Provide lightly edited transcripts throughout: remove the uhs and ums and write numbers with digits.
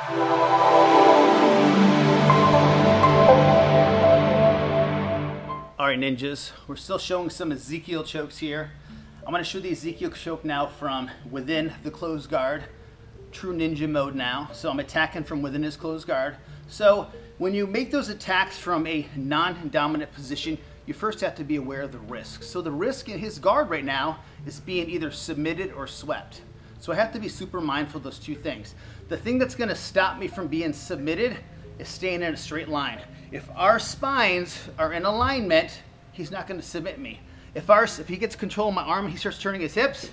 All right, ninjas, we're still showing some Ezekiel chokes here. I'm gonna show the Ezekiel choke now from within the closed guard, true ninja mode now. So I'm attacking from within his closed guard. So when you make those attacks from a non-dominant position, you first have to be aware of the risk. So the risk in his guard right now is being either submitted or swept. So I have to be super mindful of those two things. The thing that's gonna stop me from being submitted is staying in a straight line. If our spines are in alignment, he's not gonna submit me. If he gets control of my arm and he starts turning his hips,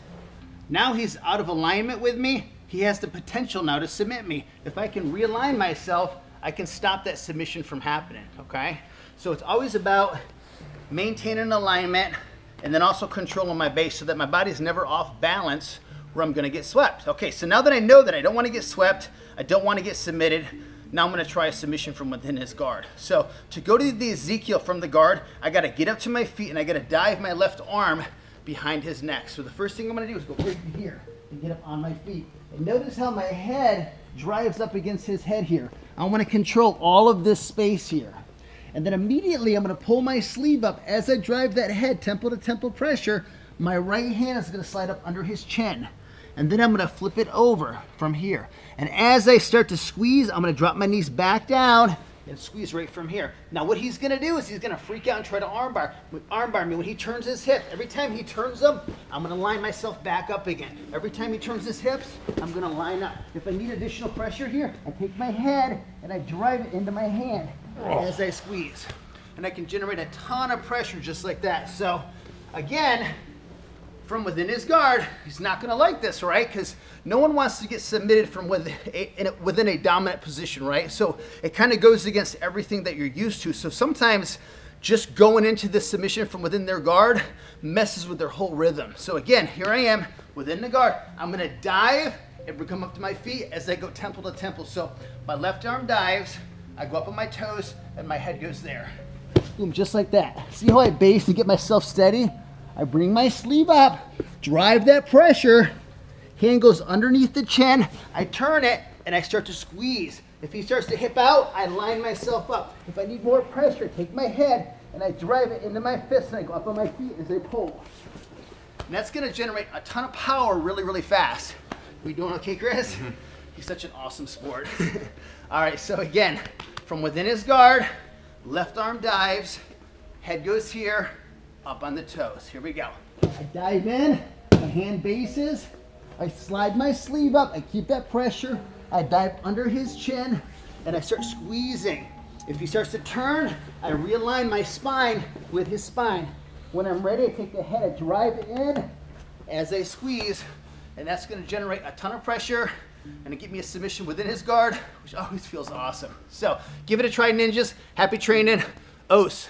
now he's out of alignment with me. He has the potential now to submit me. If I can realign myself, I can stop that submission from happening, okay? So it's always about maintaining alignment and then also controlling my base so that my body's never off balance where I'm gonna get swept. Okay, so now that I know that I don't wanna get swept, I don't wanna get submitted, now I'm gonna try a submission from within his guard. So to go to the Ezekiel from the guard, I gotta get up to my feet and I gotta dive my left arm behind his neck. So the first thing I'm gonna do is go right here and get up on my feet. And notice how my head drives up against his head here. I wanna control all of this space here. And then immediately I'm gonna pull my sleeve up as I drive that head, temple to temple pressure. My right hand is gonna slide up under his chin. And then I'm gonna flip it over from here. And as I start to squeeze, I'm gonna drop my knees back down and squeeze right from here. Now what he's gonna do is he's gonna freak out and try to armbar me. When he turns his hip, every time he turns them, I'm gonna line myself back up again. Every time he turns his hips, I'm gonna line up. If I need additional pressure here, I take my head and I drive it into my hand as I squeeze. And I can generate a ton of pressure just like that. So again, from within his guard, he's not gonna like this, right? Because no one wants to get submitted from within a dominant position, right? So it kind of goes against everything that you're used to. So sometimes just going into this submission from within their guard messes with their whole rhythm. So again, here I am within the guard. I'm gonna dive and come up to my feet as I go temple to temple. So my left arm dives, I go up on my toes, and my head goes there. Boom, just like that. See how I base and get myself steady? I bring my sleeve up, drive that pressure, hand goes underneath the chin, I turn it, and I start to squeeze. If he starts to hip out, I line myself up. If I need more pressure, take my head, and I drive it into my fist, and I go up on my feet as I pull. And that's gonna generate a ton of power really, really fast. We doing okay, Chris? He's such an awesome sport. All right, so again, from within his guard, left arm dives, head goes here, up on the toes. Here we go. I dive in, my hand bases, I slide my sleeve up, I keep that pressure, I dive under his chin, and I start squeezing. If he starts to turn, I realign my spine with his spine. When I'm ready, I take the head, I drive it in as I squeeze, and that's gonna generate a ton of pressure and give me a submission within his guard, which always feels awesome. So give it a try, ninjas. Happy training. Os.